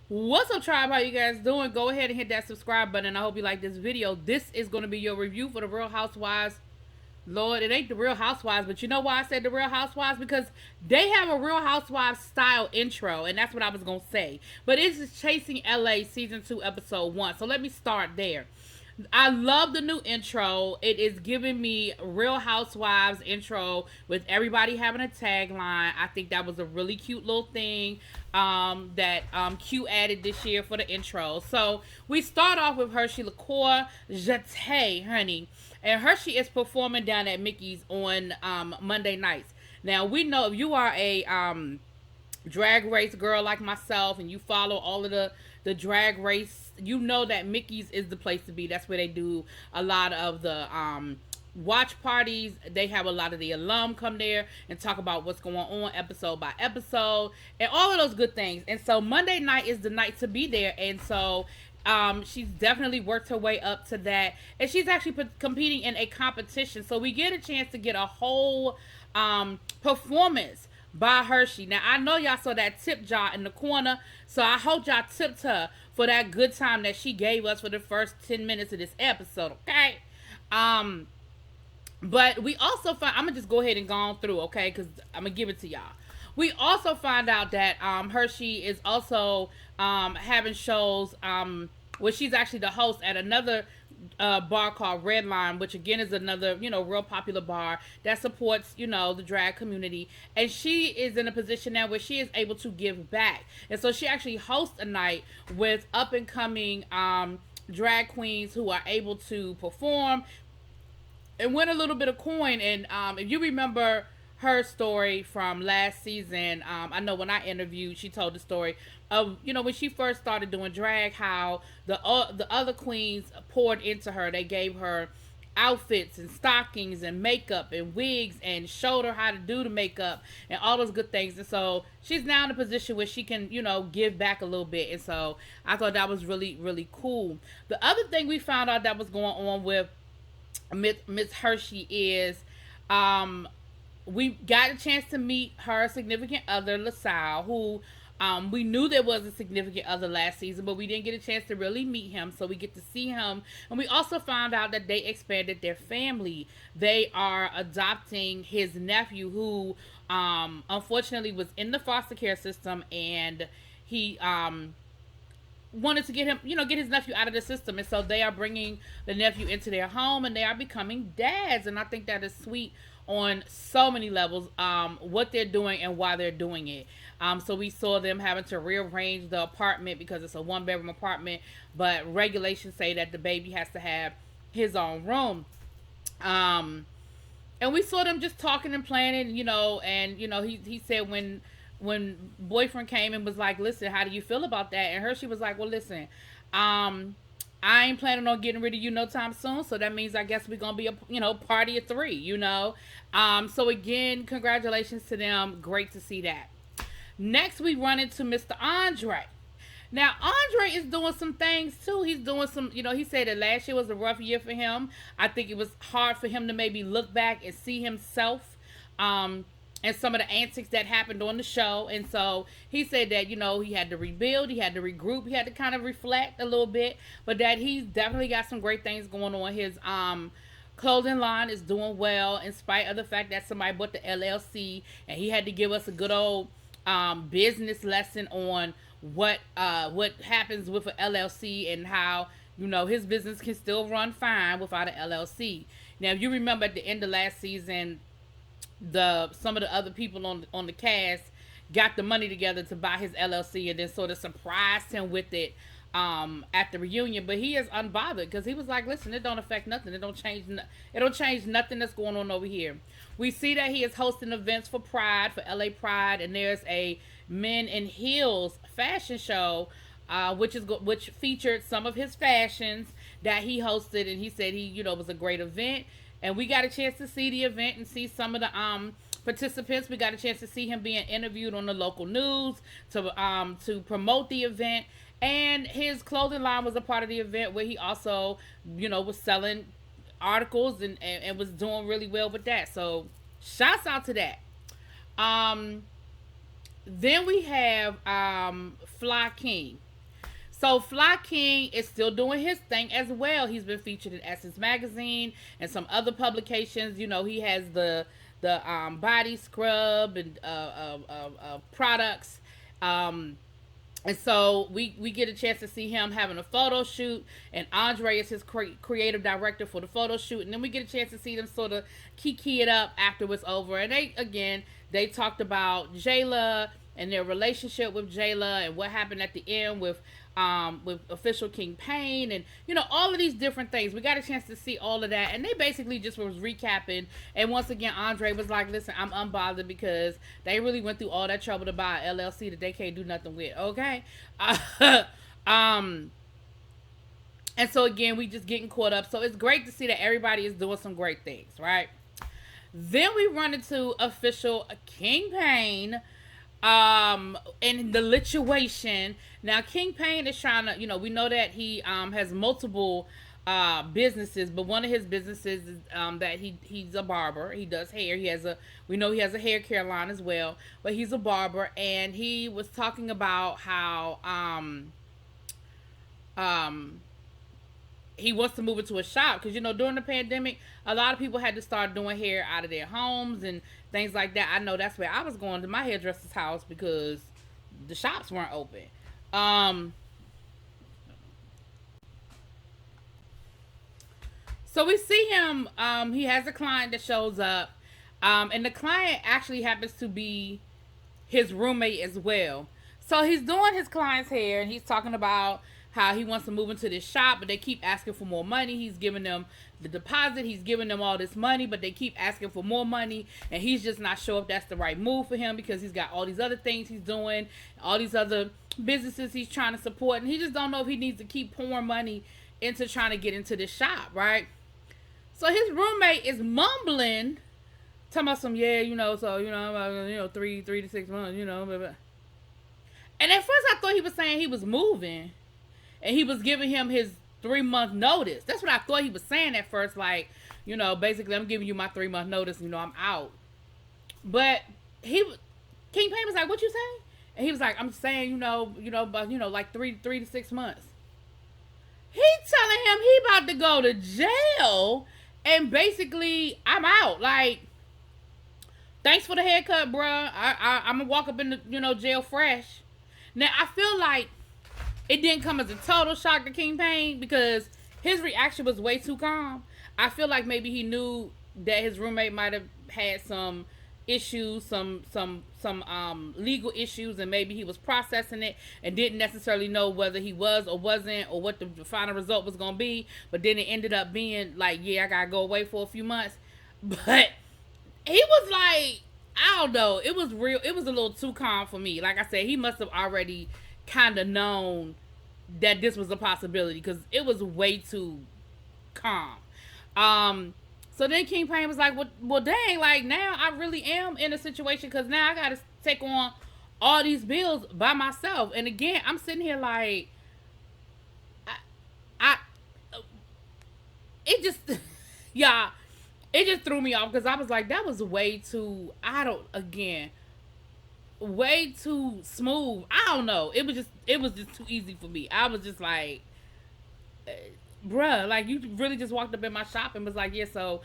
What's up, tribe? How you guys doing? Go ahead and hit that subscribe button. I hope you like this video. This is going to be your review for the Real Housewives. Lord, it ain't the Real Housewives, but you know why I said the Real Housewives? Because they have a Real Housewives style intro, and that's what I was going to say. But it's Chasing LA Season 2, Episode 1. So let me start there. I love the new intro. It is giving me Real Housewives intro with everybody having a tagline. I think that was a really cute little thing that Q added this year for the intro. So we start off with Hershey LaCour, Jete, honey. And Hershey is performing down at Mickey's on Monday nights. Now, we know if you are a drag race girl like myself and you follow all of the drag race, you know that Mickey's is the place to be. That's where they do a lot of the watch parties. They have a lot of the alum come there and talk about what's going on episode by episode and all of those good things. And so Monday night is the night to be there. And so she's definitely worked her way up to that, and she's actually competing in a competition. So we get a chance to get a whole performance by Hershey. Now I know y'all saw that tip jar in the corner, so I hope y'all tipped her for that good time that she gave us for the first 10 minutes of this episode. Okay. But we also find, I'm gonna just go ahead and go on through, okay, because I'm gonna give it to y'all. We also find out that Hershey is also having shows where she's actually the host at another bar called Redline, which again is another, real popular bar that supports, the drag community. And she is in a position now where she is able to give back. And so she actually hosts a night with up and coming drag queens who are able to perform and win a little bit of coin. And if you remember her story from last season, I know when I interviewed, she told the story of, when she first started doing drag, how the other queens poured into her. They gave her outfits and stockings and makeup and wigs and showed her how to do the makeup and all those good things. And so she's now in a position where she can, give back a little bit. And so I thought that was really, really cool. The other thing we found out that was going on with Miss Hershey is we got a chance to meet her significant other, LaSalle, who we knew there was a significant other last season, but we didn't get a chance to really meet him. So we get to see him. And we also found out that they expanded their family. They are adopting his nephew, who unfortunately was in the foster care system, and he wanted to get him, get his nephew out of the system. And so they are bringing the nephew into their home, and they are becoming dads. And I think that is sweet on so many levels, what they're doing and why they're doing it. So we saw them having to rearrange the apartment because it's a 1-bedroom apartment, but regulations say that the baby has to have his own room. And we saw them just talking and planning, and he said when boyfriend came and was like, listen, how do you feel about that? And Hershey was like, well, listen, I ain't planning on getting rid of you no time soon. So that means I guess we're going to be a, party of 3, So again, congratulations to them. Great to see that. Next, we run into Mr. Andre. Now, Andre is doing some things too. He's doing some, he said that last year was a rough year for him. I think it was hard for him to maybe look back and see himself. And some of the antics that happened on the show. And so he said that, he had to rebuild, he had to regroup, he had to kind of reflect a little bit, but that he's definitely got some great things going on. His clothing line is doing well in spite of the fact that somebody bought the LLC, and he had to give us a good old business lesson on what happens with an LLC and how, his business can still run fine without an LLC. Now, if you remember at the end of last season, some of the other people on the cast got the money together to buy his LLC and then sort of surprised him with it at the reunion. But he is unbothered because he was like, listen, it don't affect nothing. It don't change nothing that's going on over here. We see that he is hosting events for Pride, for LA Pride, and there's a Men in Heels fashion show which featured some of his fashions that he hosted, and he said he was a great event. And we got a chance to see the event and see some of the participants. We got a chance to see him being interviewed on the local news to promote the event. And his clothing line was a part of the event where he also, was selling articles and was doing really well with that. So shouts out to that. Then we have Fly King. So Fly King is still doing his thing as well. He's been featured in Essence Magazine and some other publications. You know, he has the body scrub and products. And so we get a chance to see him having a photo shoot, and Andre is his creative director for the photo shoot. And then we get a chance to see them sort of kiki it up after it's over. And they talked about Jayla and their relationship with Jayla and what happened at the end with official King Pain, and all of these different things. We got a chance to see all of that, and they basically just was recapping. And once again, Andre was like, listen, I'm unbothered because they really went through all that trouble to buy an LLC that they can't do nothing with. Okay. And so again, we just getting caught up. So it's great to see that everybody is doing some great things, right? Then we run into official King Pain in the lituation. Now King Pain is trying to, we know that he has multiple businesses, but one of his businesses is that he's a barber. He does hair. We know he has a hair care line as well, but he's a barber. And he was talking about how he wants to move into a shop because during the pandemic a lot of people had to start doing hair out of their homes and things like that. I know that's where I was going to my hairdresser's house because the shops weren't open. So we see him, he has a client that shows up, and the client actually happens to be his roommate as well. So he's doing his client's hair, and he's talking about how he wants to move into this shop, but they keep asking for more money. He's giving them the deposit. He's giving them all this money, but they keep asking for more money, and he's just not sure if that's the right move for him because he's got all these other things he's doing, all these other businesses he's trying to support, and he just don't know if he needs to keep pouring money into trying to get into this shop, right? So his roommate is mumbling, talking about some, so, 3 to 6 months, blah, blah. And at first I thought he was saying he was moving, and he was giving him his 3-month notice. That's what I thought he was saying at first. Like, basically, I'm giving you my 3-month notice. I'm out. But King Pain was like, "What you say?" And he was like, "I'm saying, but like 3 to 6 months." He telling him he about to go to jail, and basically, I'm out. Like, thanks for the haircut, bruh. I'm gonna walk up in the jail fresh. Now I feel like it didn't come as a total shock to King Pain because his reaction was way too calm. I feel like maybe he knew that his roommate might have had some issues, some legal issues, and maybe he was processing it and didn't necessarily know whether he was or wasn't, or what the final result was gonna be. But then it ended up being like, yeah, I gotta go away for a few months. But he was like, I don't know, it was a little too calm for me. Like I said, he must have already kind of known that this was a possibility because it was way too calm. So then King Pain was like, well dang, like now I really am in a situation because now I gotta take on all these bills by myself. And again, I'm sitting here like, I it just yeah, it just threw me off because I was like, that was way too, way too smooth. I don't know. It was just too easy for me. I was just like, bruh, like you really just walked up in my shop and was like, yeah, so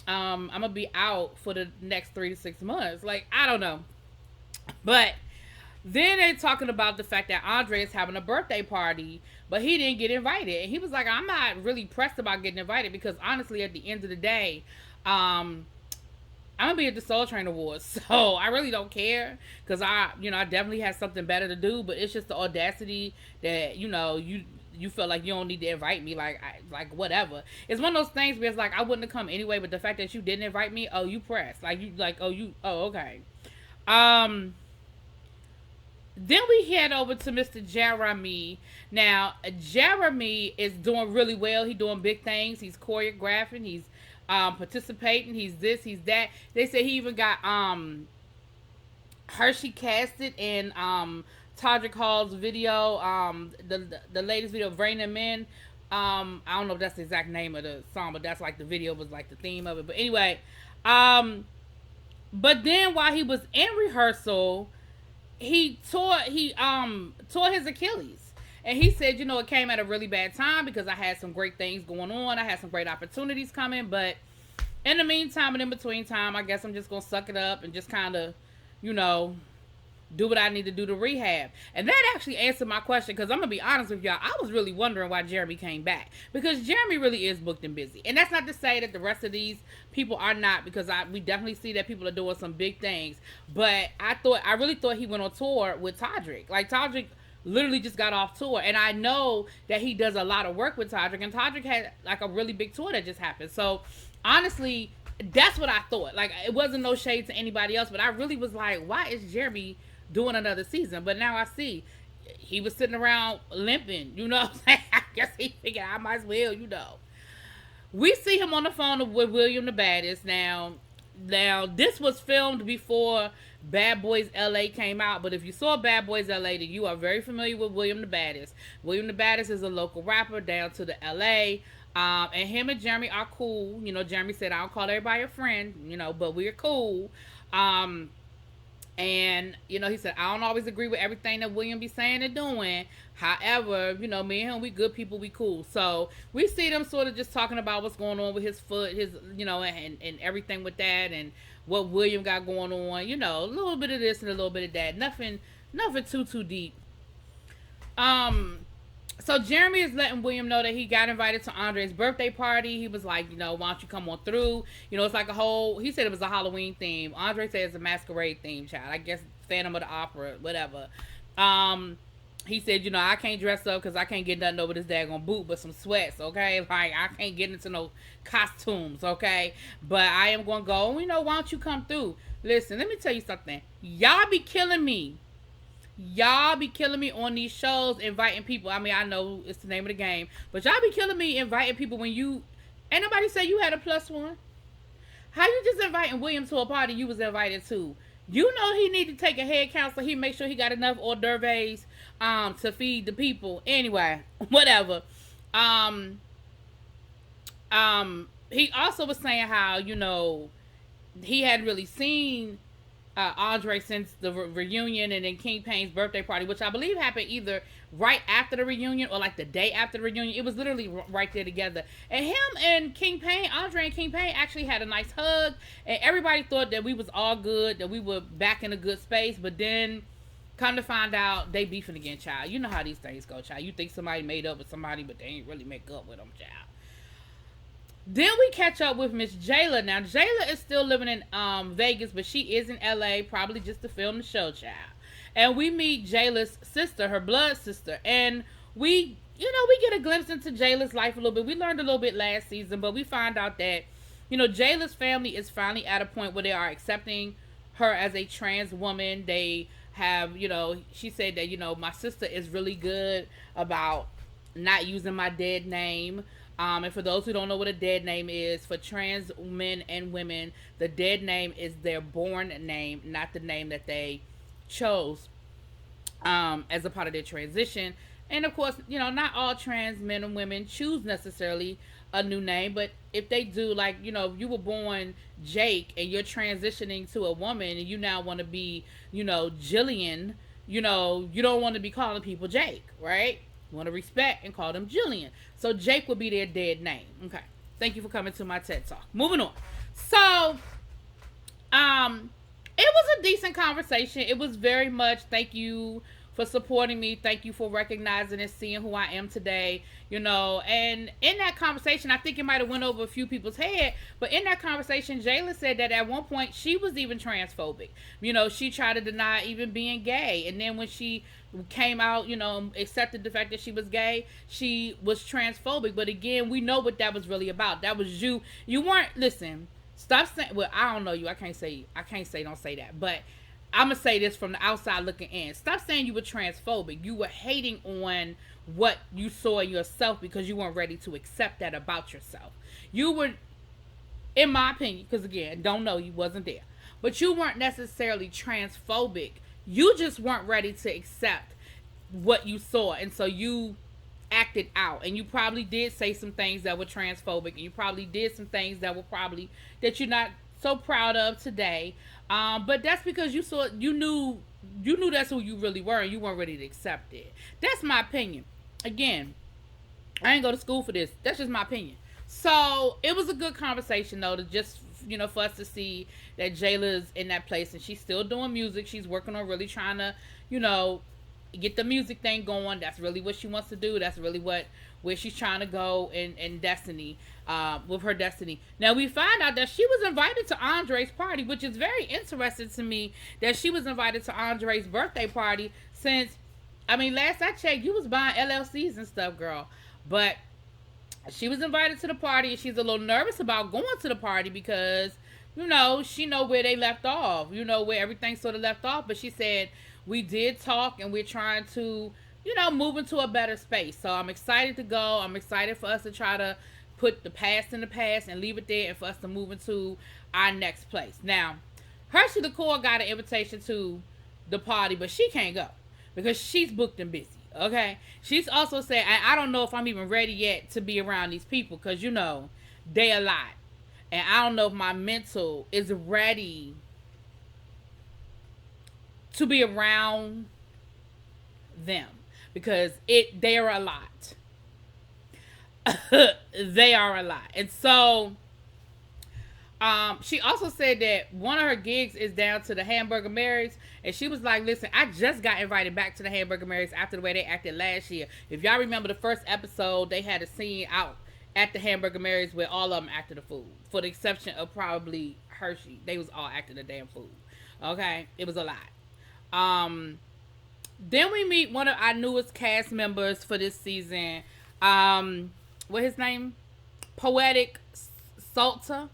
I'm gonna be out for the next 3 to 6 months. Like, I don't know. But then they're talking about the fact that Andre is having a birthday party, but he didn't get invited. And he was like, I'm not really pressed about getting invited because honestly, at the end of the day, I'm gonna be at the Soul Train Awards, so I really don't care because I definitely have something better to do. But it's just the audacity that you feel like you don't need to invite me. Like whatever. It's one of those things where it's like I wouldn't have come anyway, but the fact that you didn't invite me, oh, you pressed. Okay. Then we head over to Mr. Jeremy. Now Jeremy is doing really well. He's doing big things. He's choreographing. He's participating. He's this, he's that. They say he even got Hershey casted in Todrick Hall's video, the latest video, Rain and Men. I don't know if that's the exact name of the song, but that's like the video was like the theme of it. But anyway, but then while he was in rehearsal, he tore his Achilles. And he said, it came at a really bad time because I had some great things going on. I had some great opportunities coming. But in the meantime and in between time, I guess I'm just going to suck it up and just kind of, you know, do what I need to do to rehab. And that actually answered my question, because I'm going to be honest with y'all. I was really wondering why Jeremy came back, because Jeremy really is booked and busy. And that's not to say that the rest of these people are not, because we definitely see that people are doing some big things. But I really thought he went on tour with Todrick. Like, Todrick literally just got off tour, and I know that he does a lot of work with Todrick, and Todrick had like a really big tour that just happened. So honestly, that's what I thought. Like, it wasn't no shade to anybody else, but I really was like, why is Jeremy doing another season? But now I see he was sitting around limping, I guess he figured I might as well, We see him on the phone with William the Baddest. Now this was filmed before Bad Boys LA came out, but if you saw Bad Boys LA, then you are very familiar with William the Baddest. William the Baddest is a local rapper down to the LA. And him and Jeremy are cool. Jeremy said, I don't call everybody a friend, but we're cool. And, he said, I don't always agree with everything that William be saying and doing. However, me and him, we good people, we cool. So we see them sort of just talking about what's going on with his foot, and everything with that, and what William got going on. A little bit of this and a little bit of that. Nothing too deep. So Jeremy is letting William know that he got invited to Andre's birthday party. He was like, why don't you come on through? It's like he said it was a Halloween theme. Andre said it's a masquerade theme, child. I guess Phantom of the Opera, whatever. He said, I can't dress up because I can't get nothing over this daggone boot but some sweats, okay? Like, I can't get into no costumes, okay? But I am going to go, why don't you come through? Listen, let me tell you something. Y'all be killing me. Y'all be killing me on these shows, inviting people. I mean, I know it's the name of the game, but y'all be killing me inviting people when ain't nobody say you had a plus one. How you just inviting William to a party you was invited to? He need to take a head count so he make sure he got enough hors d'oeuvres to feed the people. Anyway, whatever. He also was saying how, he hadn't really seen Andre since the reunion and then King Payne's birthday party, which I believe happened either right after the reunion or like the day after the reunion. It was literally right there together. And him and King Payne, Andre and King Payne, actually had a nice hug, and everybody thought that we was all good, that we were back in a good space. But then come to find out, they beefing again, child. You know how these things go, child. You think somebody made up with somebody, but they ain't really make up with them, child. Then we catch up with Miss Jayla. Now, Jayla is still living in Vegas, but she is in LA, probably just to film the show, child. And we meet Jayla's sister, her blood sister. And we get a glimpse into Jayla's life a little bit. We learned a little bit last season, but we find out that, Jayla's family is finally at a point where they are accepting her as a trans woman. They have, she said that, my sister is really good about not using my dead name. And for those who don't know what a dead name is, for trans men and women, the dead name is their born name, not the name that they chose as a part of their transition. And of course, not all trans men and women choose necessarily a new name, but if they do, like, if you were born Jake and you're transitioning to a woman and you now want to be, Jillian, you don't want to be calling people Jake, right? You want to respect and call them Jillian. So Jake would be their dead name. Okay. Thank you for coming to my TED Talk. Moving on. So, it was a decent conversation. It was very much, thank you for supporting me. Thank you for recognizing and seeing who I am today. And in that conversation, I think it might have went over a few people's head, but in that conversation, Jayla said that at one point she was even transphobic. She tried to deny even being gay. And then when she came out, accepted the fact that she was gay, she was transphobic. But again, we know what that was really about. That was you weren't, listen, stop saying, well, I don't know you, I can't say don't say that, but I'm gonna say this from the outside looking in. Stop saying you were transphobic. You were hating on what you saw in yourself because you weren't ready to accept that about yourself. You were, in my opinion, because again, don't know, you wasn't there, but you weren't necessarily transphobic. You just weren't ready to accept what you saw, and so you acted out. And you probably did say some things that were transphobic, and you probably did some things that were probably that you're not so proud of today. But that's because you knew that's who you really were, and you weren't ready to accept it. That's my opinion. Again, I ain't go to school for this. That's just my opinion. So it was a good conversation though, to just for us to see that Jayla's in that place and she's still doing music. She's working on really trying to you know get the music thing going. That's really what she wants to do. That's really where she's trying to go in Destiny, with her Destiny. Now we find out that she was invited to Andre's party, which is very interesting to me that she was invited to Andre's birthday party. Since I mean, last I checked, you was buying LLCs and stuff, girl. But she was invited to the party, and she's a little nervous about going to the party because she know where they left off, where everything sort of left off. But she said we did talk, and we're trying to move into a better space. So I'm excited to go. I'm excited for us to try to put the past in the past and leave it there, and for us to move into our next place. Now, Hershey the Core got an invitation to the party, but she can't go because she's booked and busy. Okay, she's also said, I don't know if I'm even ready yet to be around these people because they a lot, and I don't know if my mental is ready to be around them because they are a lot. They are a lot. And so she also said that one of her gigs is down to the Hamburger Marys, and she was like, listen, I just got invited back to the Hamburger Marys after the way they acted last year. If y'all remember the first episode, they had a scene out at the Hamburger Marys where all of them acted a fool, for the exception of probably Hershey. They was all acting a damn fool. Okay, it was a lot. Then we meet one of our newest cast members for this season. What his name? Poetic Salter.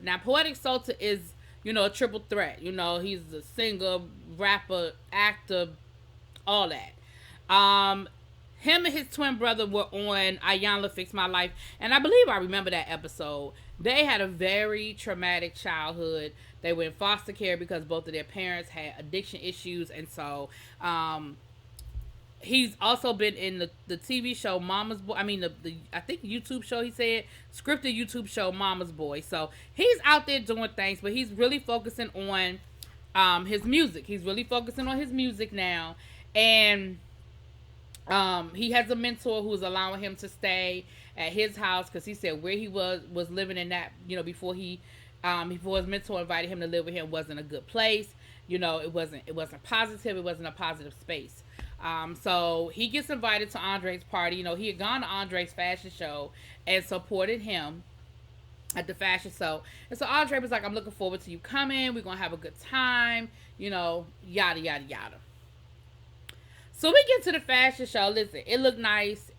Now, Poetic Salter is, a triple threat. He's a singer, rapper, actor, all that. Him and his twin brother were on Ayanla Fix My Life, and I believe I remember that episode. They had a very traumatic childhood. They were in foster care because both of their parents had addiction issues, and so he's also been in the TV show Mama's Boy. I mean, the I think YouTube show, he said, scripted YouTube show Mama's Boy. So he's out there doing things, but he's really focusing on his music. He's really focusing on his music now. And he has a mentor who's allowing him to stay at his house because he said where he was living in that, before his mentor invited him to live with him, wasn't a good place. It wasn't positive. It wasn't a positive space. So he gets invited to Andre's party. He had gone to Andre's fashion show and supported him at the fashion show. And so Andre was like, I'm looking forward to you coming. We're going to have a good time, yada, yada, yada. So we get to the fashion show. Listen, it looked nice.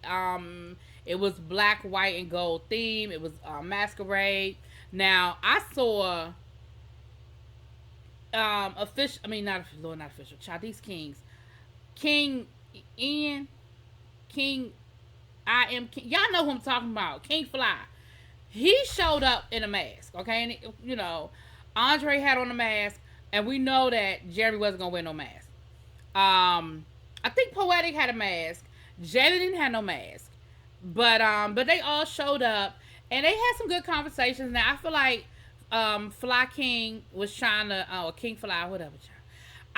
It was black, white, and gold theme. It was masquerade. Now, I saw not official, Chinese Kings. King Ian, King I am King. Y'all know who I'm talking about. King Fly. He showed up in a mask, okay? And, Andre had on a mask, and we know that Jeremy wasn't going to wear no mask. I think Poetic had a mask. Jalen didn't have no mask. But they all showed up, and they had some good conversations. Now, I feel like Fly King was trying to, King Fly, whatever, child.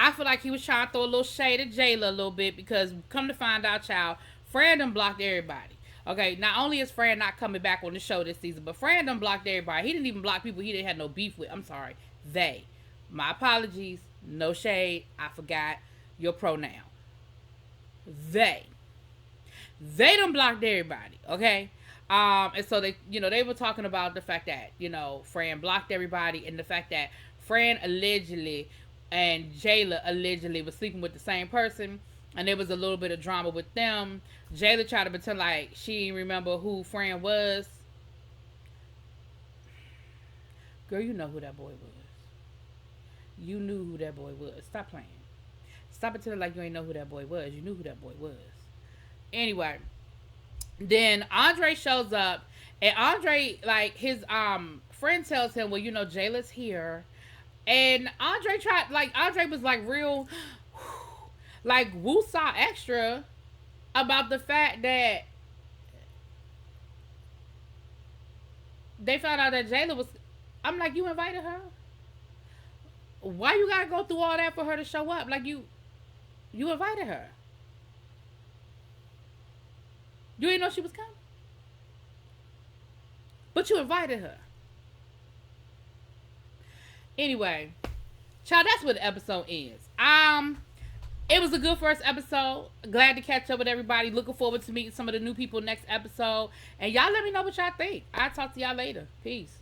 I feel like he was trying to throw a little shade at Jayla a little bit because come to find out, child, Fran done blocked everybody. Okay, not only is Fran not coming back on the show this season, but Fran done blocked everybody. He didn't even block people he didn't have no beef with. I'm sorry. They. My apologies. No shade. I forgot your pronoun. They done blocked everybody. Okay? And so they were talking about the fact that, Fran blocked everybody, and the fact that Fran allegedly and Jayla allegedly was sleeping with the same person, and there was a little bit of drama with them. Jayla tried to pretend like she didn't remember who Fran was. Girl, you know who that boy was. You knew who that boy was. Stop playing. Stop pretending like you ain't know who that boy was. You knew who that boy was. Anyway, then Andre shows up, and Andre, like, his friend tells him, well, Jayla's here. And Andre was like real, like, woo-saw extra about the fact that they found out that Jayla was I'm like, you invited her? Why you gotta go through all that for her to show up? Like you invited her. You didn't know she was coming, but you invited her. Anyway, child, that's what the episode is. It was a good first episode. Glad to catch up with everybody. Looking forward to meeting some of the new people next episode. And y'all let me know what y'all think. I'll talk to y'all later. Peace.